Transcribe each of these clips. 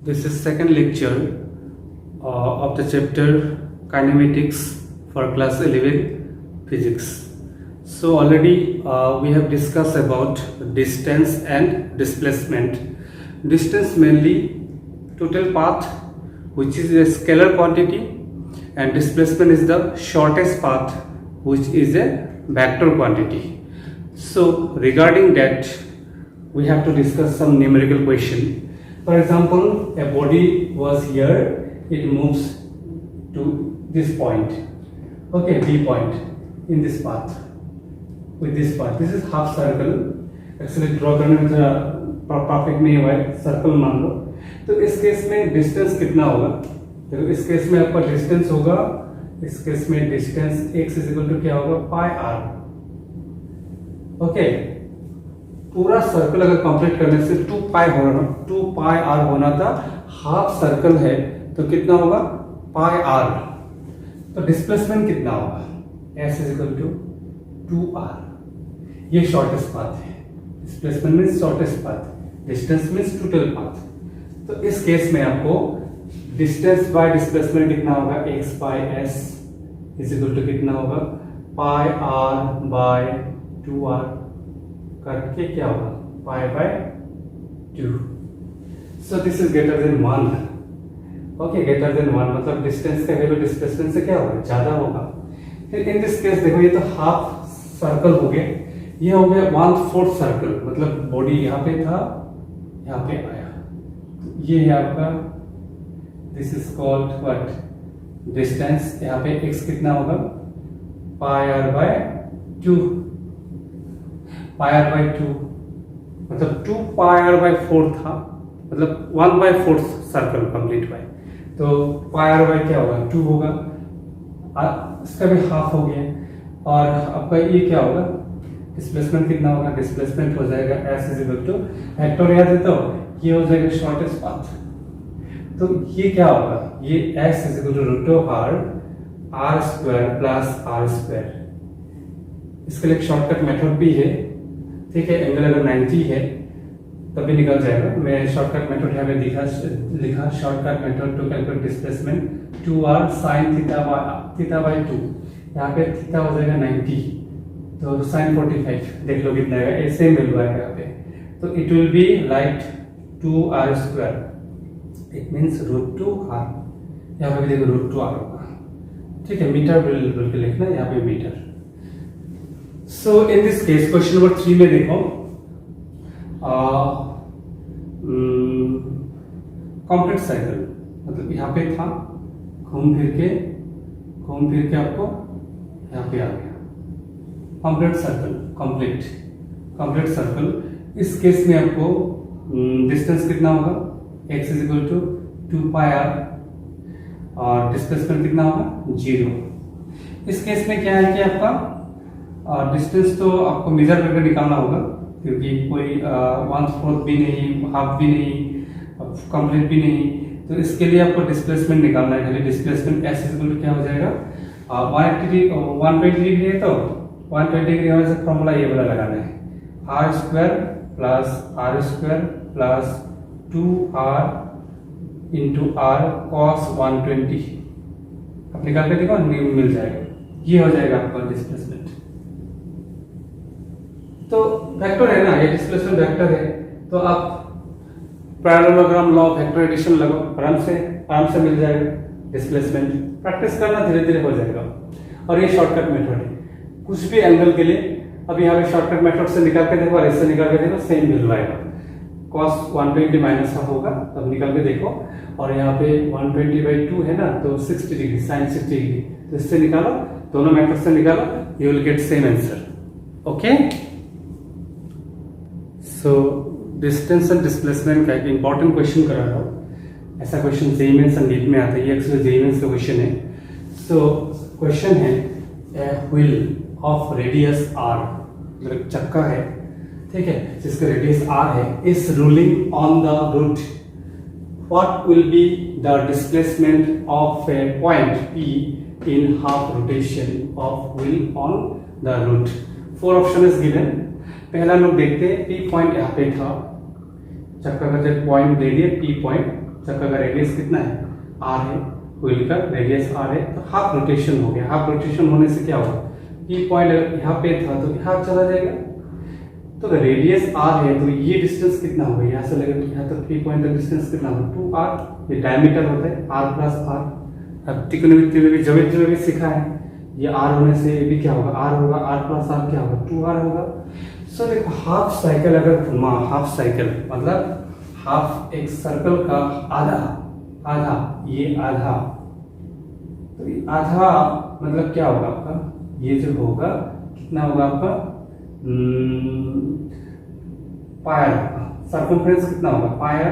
This is second lecture of the chapter kinematics for class 11 physics. So already we have discussed about distance and displacement. Distance mainly total path, which is a scalar quantity, and displacement is the shortest path, which is a vector quantity. So regarding that, we have to discuss some numerical question. For example, a body was here, it moves to this point, okay, B point in this path, with this path. This is half circle. Actually draw करने में perfect नहीं हुआ है, circle मान लो. तो इस case में distance कितना होगा? देखो इस केस में आपका डिस्टेंस होगा, इस केस में distance x is equal to क्या होगा? Pi r. ओके, पूरा सर्कल अगर कंप्लीट करने से 2 पाई r होना था. हाफ सर्कल है तो कितना होगा? Pi r. तो डिस्प्लेसमेंट कितना होगा? s is equal to 2r. ये शॉर्टेस्ट पाथ है. Displacement means shortest path, distance means total path. तो इस केस में आपको डिस्टेंस बाय डिस्प्लेसमेंट कितना होगा? x by s is equal to कितना होगा? पाई r बाय 2r करके क्या होगा? Pi by 2. So this is greater than 1. Okay, greater than 1 मतलब डिस्टेंस का वैल्यू डिस्प्लेसमेंट से क्या होगा? ज्यादा होगा. फिर इन दिस केस देखो, ये तो हाफ सर्कल हो गया, ये हो गया 1/4 सर्कल. मतलब बॉडी यहाँ पे था, यहाँ पे आया. ये है आपका, this is called what? Distance. यहाँ पे x कितना होगा? Pi r bye 2. Pi r bye 2 मतलब 2 पाई r बाय 4 था, मतलब 1/4 सर्कल कंप्लीट हुआ. तो पाई r बाय क्या होगा? 2 होगा. इसका भी हाफ हो गया. और आपका ये क्या होगा? डिस्प्लेसमेंट कितना होगा? डिस्प्लेसमेंट हो जाएगा s is equal to, vector याद है तो ये हो जाएगा शॉर्टेस्ट पाथ. तो ये क्या होगा? ये s is equal to root of r square plus r square. इसके लिए एक शॉर्टकट मेथड भी है, ठीक है. एंगल अगर 90 है तभी निकल जाएगा. मैं शॉर्टकट मेथड यहाँ पे लिखा shortcut method to calculate displacement 2r sin theta by 2. यहाँ पे थीटा हो जाएगा 90, तो sin 45 देख लो कितना आएगा. ऐसे मिल रहा है यहाँ पे. तो it will be like 2r square, it means root 2r. यहाँ पे भी देखो रूट 2r होगा, ठीक है. मीटर बोल के लिखना, यहाँ पे metre. So in this case question number 3 में देखो, कंप्लीट साइकिल, मतलब यहाँ पे था, घूम फिर के आपको यहाँ पे आ गया. Complete circle, complete circle. इस केस में आपको डिस्टेंस कितना होगा? x is equal to 2 pi r और डिस्प्लेसमेंट कितना होगा? 0. इस केस में क्या है कि आपका डिस्टेंस तो आपको मेजर करके निकालना होगा, क्योंकि कोई 1/4 भी नहीं, हाफ भी नहीं, कंप्लीट भी नहीं. तो इसके लिए आपको डिस्प्लेसमेंट निकालना है. खाली displacement s is equal to क्या हो जाएगा? 120 डिग्री है तो 120 डिग्री होने से फॉर्मूला ये वाला लगाना है, r square plus r square plus 2r into r cos 120. अब निकाल के देखो, मिल जाएगा. ये हो जाएगा आपका डिस्प्लेसमेंट. तो वेक्टर है ना, ये डिस्प्लेसमेंट वेक्टर है. तो आप parallelogram law of vector addition लगाओ, आराम से मिल जाएगा डिस्प्लेसमेंट. प्रैक्टिस करना, धीरे धीरे हो जाएगा. और ये शॉर्टकट मेथड है कुछ भी एंगल के लिए. अब यहाँ पे शॉर्टकट मेथड से निकाल के देखो और इससे निकाल के देखो, सेम मिल जाएगा. cos 120 माइनस हाफ होगा, तब निकाल के देखो. और यहाँ पे 120 बाई 2 है ना, तो 60 डिग्री, sin 60 डिग्री. तो इससे निकालो, दोनों मेथड से निकालो, you will get same answer. Okay. So distance and displacement का एक इंपॉर्टेंट क्वेश्चन करा रहा हूँ. ऐसा क्वेश्चन जेईई मेंस संगीत में आता है. ये एक्चुअली जेईई मेंस का क्वेश्चन है. सो क्वेश्चन है, a wheel of radius r, मतलब चक्का है, ठीक है, जिसका रेडियस r है, is rolling on the road. What will be the displacement of a point p in half rotation of wheel on the road. 4 option is given. पहला लोग देखते हैं, p पॉइंट यहाँ पे था, चक्कर का जब पॉइंट दे दिए P पॉइंट, चक्कर का रेडियस कितना है, आर है, व्हील का रेडियस आर है, तो हाफ रोटेशन हो गया। हाफ रोटेशन होने से क्या होगा, पी पॉइंट यहाँ पे था तो यहाँ चला जाएगा, तो रेडियस आर है तो ये डिस्टेंस कितना होगा, यहाँ से लेकर यहाँ तक पी पॉइंट का डिस्टेंस कितना होगा, 2r। ये डायमीटर होता है r प्लस r। अब त्रिकोणमिति में भी ज्योमेट्री में भी सीखा है, ये r होने से ये भी क्या होगा, r होगा, r प्लस r क्या होगा, 2r होगा। सो देखो हाफ साइकिल अगर घुमा, हाफ साइकिल मतलब हाफ एक सर्कल का आधा, आधा ये आधा, तो ये आधा मतलब क्या होगा आपका, ये जो होगा कितना होगा आपका, पायर, सर्कमफ्रेंस कितना होगा, पायर,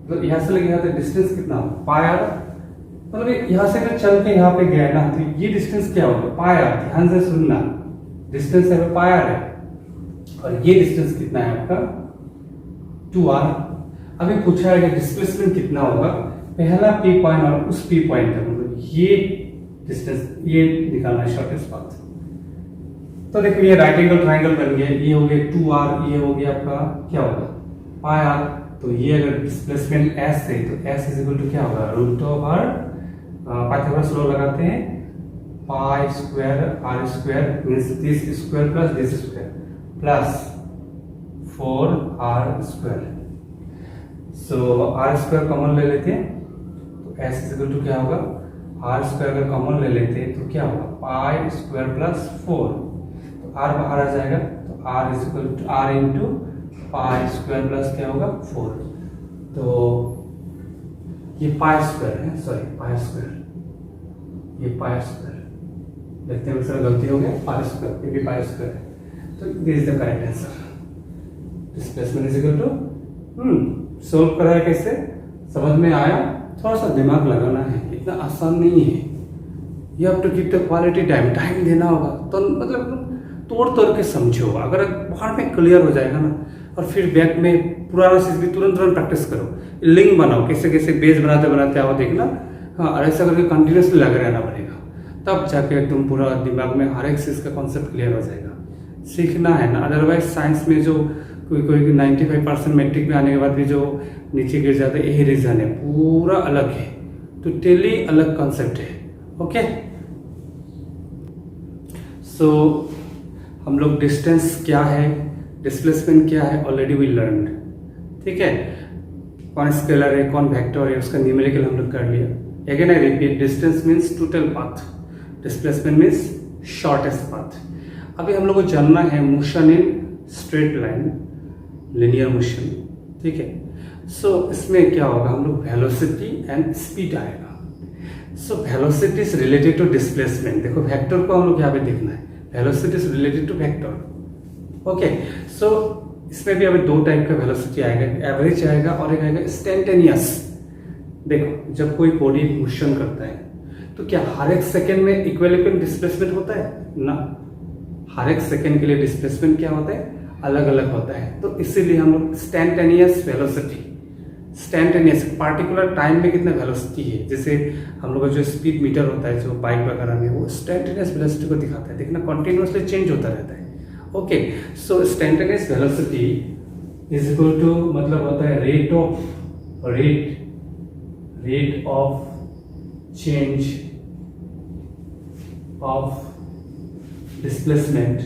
मतलब यहाँ से लेके यहाँ तक डिस्टेंस कितना होगा, पायर, मतलब यहाँ से अगर चल के यहाँ पे गया ना तो ये डिस्टेंस क्या होगा, पायर। ध्यान से सुनना, डिस्टेंस है पायर है, और ये डिस्टेंस कितना है आपका, 2r। अभी पूछा है कि डिस्प्लेसमेंट कितना होगा, पहला पी पॉइंट और उस पी पॉइंट तक, मतलब ये डिस्टेंस ये निकालना है शॉर्टेस्ट पाथ। तो देखो ये राइट एंगल ट्रायंगल बन गया, ये हो गया 2r, ये हो गया आपका क्या होगा, पाई r। तो ये अगर डिस्प्लेसमेंट s है तो s इज इक्वल टू क्या होगा, रूट ओवर पाइथागोरस लॉ लगाते हैं, pi square r square means this square plus this square plus 4r square. So r square common ले लेते हैं तो s इज इक्वल टू क्या होगा, r स्क्वायर अगर कॉमन ले लेते हैं तो क्या होगा, पाई स्क्वायर प्लस 4, तो r बाहर आ जाएगा, तो r is equal to r into pi square plus क्या होगा 4। तो ये पाई स्क्वायर है, सॉरी पाई स्क्वायर, ये पाई स्क्वायर, देखते हैं सर गलती हो गया, पाई स्क्वायर, ये भी पाई स्क्वायर है, तो this is the correct answer. Displacement is equal to, solve करा है कैसे, समझ में आया, थोड़ा सा दिमाग लगाना है, इतना आसान नहीं है। You have to give the quality time, time देना होगा, तो मतलब तोड़ तोड़ के समझो, अगर बाहर में क्लियर हो जाएगा ना, और फिर बैक में पुराना चीज भी तुरंत तुरंत प्रैक्टिस करो, लिंक बनाओ, कैसे कैसे बेस बनाते बनाते आओ देखना, हाँ, और ऐसा करके कंटिन्यूसली लगे रहना पड़ेगा, तब जाके एकदम पूरा दिमाग में हर एक चीज का कॉन्सेप्ट क्लियर हो जाएगा। सीखना है ना, अदरवाइज साइंस में जो कोई कोई 95% मैट्रिक में आने के बाद भी जो नीचे गिर जाता है, यही रीजन है, पूरा अलग है, टोटली अलग कॉन्सेप्ट है। ओके, सो हम लोग डिस्टेंस क्या है, डिस्प्लेसमेंट क्या है, ऑलरेडी वी लर्न, ठीक है, कौन स्केलर है कौन वेक्टर है उसका न्यूमेरिकल हम लोग कर लिया। Again I repeat, distance means total path, displacement means shortest path. अभी हम लोग को जानना है motion in straight line, linear motion, ठीक है। सो इसमें क्या होगा, हम लोग वेलोसिटी एंड स्पीड आएगा। So velocity is related to displacement, देखो वेक्टर को हम लोग यहाँ पे देखना है, velocity is related to vector. Okay, so इसमें भी अभी दो टाइप का वेलोसिटी आएगा, एवरेज आएगा और एक आएगा इंस्टेंटेनियस। देखो जब कोई बॉडी मोशन करता है तो क्या हर एक सेकेंड में इक्विलिब्रियम डिस्प्लेसमेंट होता है ना, हर एक सेकेंड के लिए डिस्प्लेसमेंट क्या होता है, अलग अलग होता है। तो इसीलिए हम लोग instantaneous velocity, instantaneous particular time में कितना वेलोसिटी है, जैसे हम लोग का जो स्पीड मीटर होता है जो बाइक वगैरह में, वो इंस्टेंटेनियस वेलोसिटी को दिखाता है, देखना कंटिन्यूअसली चेंज होता रहता है। Okay, so instantaneous velocity is equal to मतलब होता है rate of change of displacement,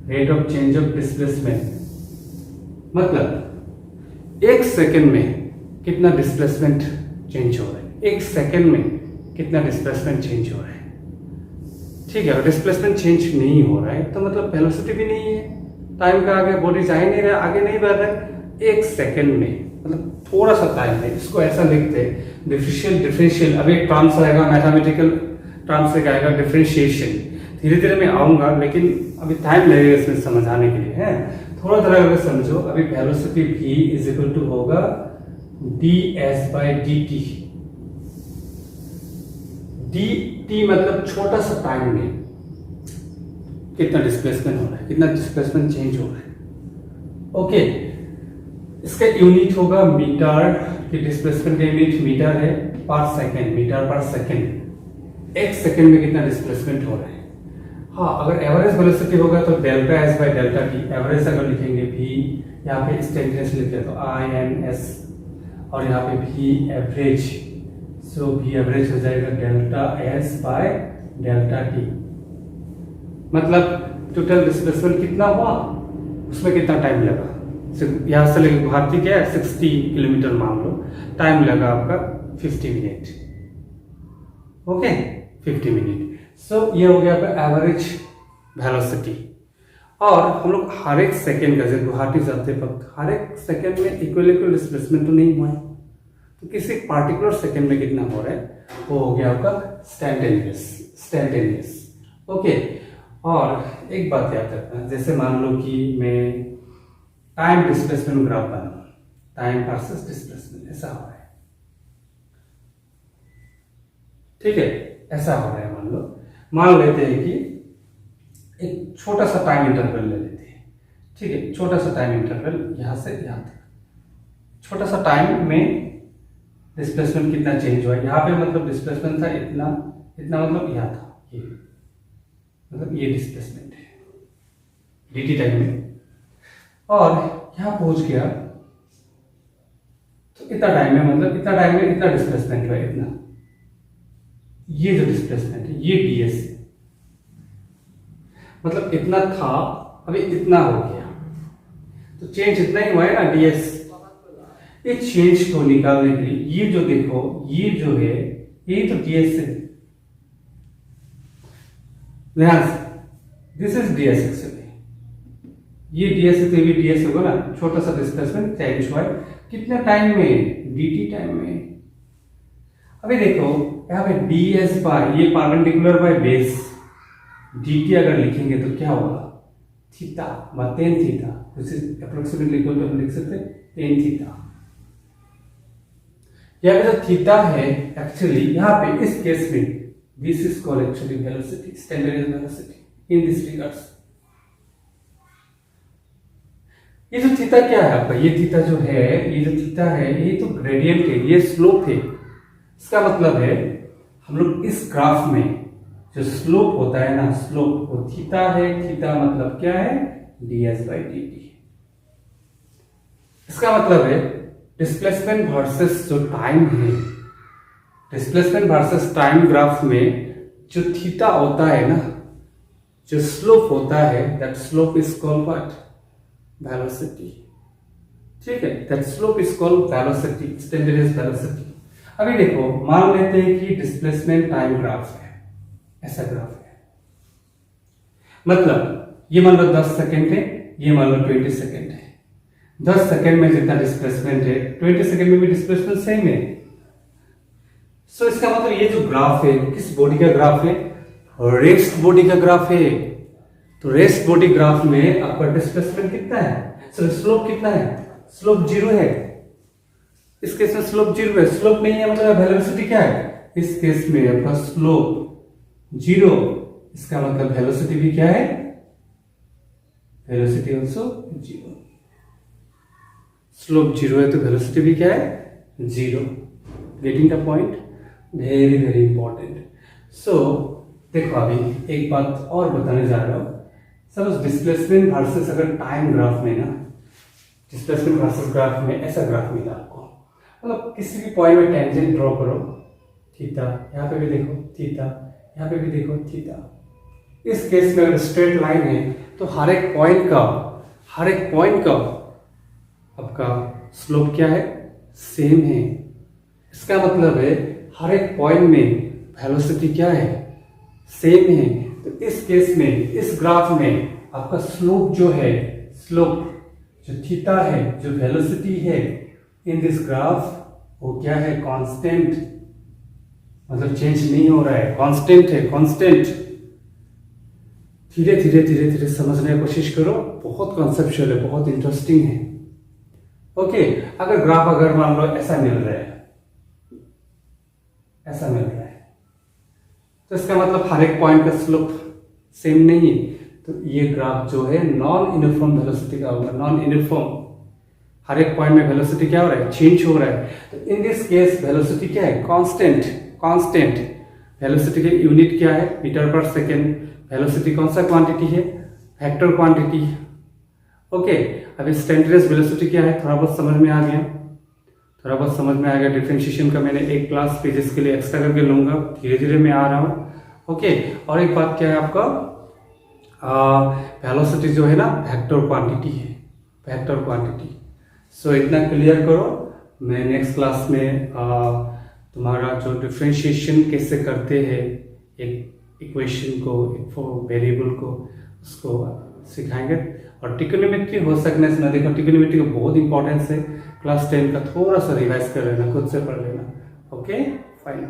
rate of change of displacement मतलब एक सेकेंड में कितना डिस्प्लेसमेंट चेंज हो रहा है, एक सेकेंड में कितना डिस्प्लेसमेंट चेंज हो रहा है, ठीक है। और डिस्प्लेसमेंट चेंज नहीं हो रहा है तो मतलब वेलोसिटी भी नहीं है, टाइम का आगे बॉडी जा ही नहीं रहा, आगे नहीं बढ़ रहा है, एक सेकेंड में मतलब थोड़ा सा टाइम है। इसको ऐसा लिखते हैं डिफरेंशियल, अभी एक टर्म्स आएगा मैथमेटिकल टर्म्स एक आएगा डिफरेंशिएशन, धीरे धीरे मैं आऊंगा, लेकिन अभी टाइम लगेगा इसमें समझाने के लिए, है थोड़ा थोड़ा अगर समझो। अभी velocity v is equal to होगा ds/dt, dt मतलब छोटा सा टाइम में कितना डिस्प्लेसमेंट हो रहा है, कितना डिस्प्लेसमेंट चेंज हो रहा है। ओके, इसका यूनिट होगा मीटर, कि डिस्प्लेसमेंट का यूनिट मीटर है पर सेकेंड, मीटर पर सेकेंड, एक सेकेंड में कितना डिस्प्लेसमेंट हो रहा है। हाँ, अगर एवरेज वेलोसिटी होगा तो delta S by delta T, average अगर लिखेंगे v यहाँ पे इंस्टेंटेनियस लिख दिया तो INS, और यहाँ पे V एवरेज, सो V एवरेज हो जाएगा delta S by delta T। मतलब टोटल डिस्प्लेसमेंट कितना हुआ, उसमें कितना टाइम लगा, यहाँ से लेकर गुवाहाटी क्या है 60 किलोमीटर मान लो, टाइम लगा आपका 50 मिनट। Okay 50 minute. सो ये हो गया आपका एवरेज वेलोसिटी। और हम लोग हर एक सेकेंड का, जब गुवाहाटी जाते वक्त हर एक सेकेंड में इक्वल डिस्प्लेसमेंट तो नहीं हुआ है, तो किसी पार्टिकुलर सेकेंड में कितना हो रहा है वो हो गया आपका स्टैंटेनियस। ओके, और एक बात याद रखना, जैसे मान लो कि मैं टाइम डिस्प्लेसमेंट ग्राफ बनाऊं, टाइम वर्सेस डिस्प्लेसमेंट, ऐसा हो रहा है, ठीक है, ऐसा हो रहा है। मान लेते हैं कि एक छोटा सा टाइम इंटरवल ले लेते हैं, ठीक है, छोटा सा टाइम इंटरवल यहां से यहां तक, छोटा सा टाइम में डिस्प्लेसमेंट कितना चेंज हुआ। यहाँ पे मतलब डिस्प्लेसमेंट था इतना, इतना मतलब यहाँ था, ये मतलब ये डिस्प्लेसमेंट है dt टाइम में, और यहाँ पहुंच गया तो इतना टाइम में, मतलब इतना टाइम में इतना डिस्प्लेसमेंट हुआ, इतना, ये जो डिस्प्लेसमेंट है ये ds है, मतलब इतना था अभी इतना हो गया, तो चेंज इतना ही हुआ है ना ds। इस चेंज को निकालने के लिए ये जो देखो, ये जो है ये तो ds है, ध्यान से, दिस इज ds एक्चुअली, ये ds है तो ये भी ds होगा ना, छोटा सा डिस्प्लेसमेंट चेंज हुआ है, कितने टाइम में, dt टाइम में। अभी देखो यहाँ पे ds बाय, ये परपेंडिकुलर बाय बेस, dt अगर लिखेंगे तो क्या होगा, theta by tan theta, this is approximately equal to, हम लिख सकते हैं tan थीटा। यहाँ पे जो थीटा है एक्चुअली यहाँ पे इस केस में this is called actually velocity, standard velocity in this regards. ये जो थीटा क्या है आपका, ये थीटा जो है, ये जो थीटा है ये तो ग्रेडियंट है, ये स्लोप है। इसका मतलब है हम लोग इस ग्राफ में जो स्लोप होता है ना, स्लोप वो थीटा है, थीटा मतलब क्या है ds बाई dt। इसका मतलब है डिस्प्लेसमेंट वर्सेस जो टाइम है, डिस्प्लेसमेंट वर्सेस टाइम ग्राफ में जो थीटा होता है ना, जो स्लोप होता है, that slope is called what, velocity, ठीक है, that slope is called velocity, instantaneous velocity. अभी देखो मान लेते हैं कि डिस्प्लेसमेंट टाइम ग्राफ है, ऐसा ग्राफ है, मतलब ये मान लो 10 सेकेंड है, ये मान लो 20 सेकेंड है, 10 सेकेंड में जितना डिस्प्लेसमेंट है 20 सेकेंड में भी डिस्प्लेसमेंट सेम है। सो इसका मतलब ये जो ग्राफ है किस बॉडी का ग्राफ है, रेस्ट बॉडी का ग्राफ है। तो रेस्ट बॉडी ग्राफ में आपका डिस्प्लेसमेंट कितना है, सो स्लोप कितना है, स्लोप 0 है। इस केस में स्लोप 0 है, स्लोप नहीं है मतलब वेलोसिटी क्या है, इस केस में आपका स्लोप 0, इसका मतलब वेलोसिटी भी क्या है, वेलोसिटी आल्सो 0। स्लोप 0 है तो वेलोसिटी भी क्या है 0। Getting the point, very very important. So देखो अभी एक बात और बताने जा रहा हूं, सपोज डिस्प्लेसमेंट वर्सेस अगर टाइम ग्राफ में ना, डिस्प्लेसमेंट वर्सेस ग्राफ में ऐसा ग्राफ मिला आपको, मतलब किसी भी पॉइंट में टेंजेंट ड्रॉ करो, थीटा, यहाँ पे भी देखो थीटा, यहाँ पे भी देखो थीटा। इस केस में अगर स्ट्रेट लाइन है तो हर एक पॉइंट का आपका स्लोप क्या है, सेम है। इसका मतलब है हर एक पॉइंट में वेलोसिटी क्या है, सेम है। तो इस केस में, इस ग्राफ में आपका स्लोप जो है, स्लोप जो थीटा है, जो वेलोसिटी है इन दिस ग्राफ, वो क्या है, कांस्टेंट, मतलब चेंज नहीं हो रहा है, कांस्टेंट है, कांस्टेंट। धीरे धीरे धीरे धीरे समझने की कोशिश करो, बहुत कॉन्सेप्चुअल है, बहुत इंटरेस्टिंग है। ओके, अगर ग्राफ अगर मान लो ऐसा मिल रहा है, ऐसा मिल रहा है, तो इसका मतलब हर एक पॉइंट का स्लोप सेम नहीं है, तो ये ग्राफ जो है नॉन यूनिफॉर्म वेलोसिटी का होगा, नॉन यूनिफॉर्म। हर एक पॉइंट में वेलोसिटी क्या हो रहा है, चेंज हो रहा है। तो इन दिस केस वेलोसिटी क्या है, कांस्टेंट, कांस्टेंट। वेलोसिटी के यूनिट क्या है, मीटर पर सेकेंड। वेलोसिटी कौन सा क्वांटिटी है, वेक्टर क्वांटिटी। ओके, अब इंस्टेंटेनियस वेलोसिटी क्या है थोड़ा बहुत समझ में आ गया, थोड़ा बहुत समझ में आ गया। डिफरेंशिएशन का मैंने एक क्लास पेजेस के लिए एक्स्ट्रा करके लूंगा, धीरे धीरे मैं आ रहा हूँ। ओके, और एक बात क्या है आपका, वेलोसिटी जो है ना वेक्टर क्वांटिटी है, वेक्टर क्वांटिटी। सो इतना क्लियर करो, मैं नेक्स्ट क्लास में तुम्हारा जो डिफरेंशिएशन कैसे करते हैं एक इक्वेशन को, एक वेरिएबल को, उसको सिखाएंगे। और ट्रिग्नोमेट्री हो सकने से ना, देखो ट्रिग्नोमेट्री का बहुत इंपॉर्टेंस है, क्लास 10 का थोड़ा सा रिवाइज कर लेना, खुद से पढ़ लेना। Okay fine.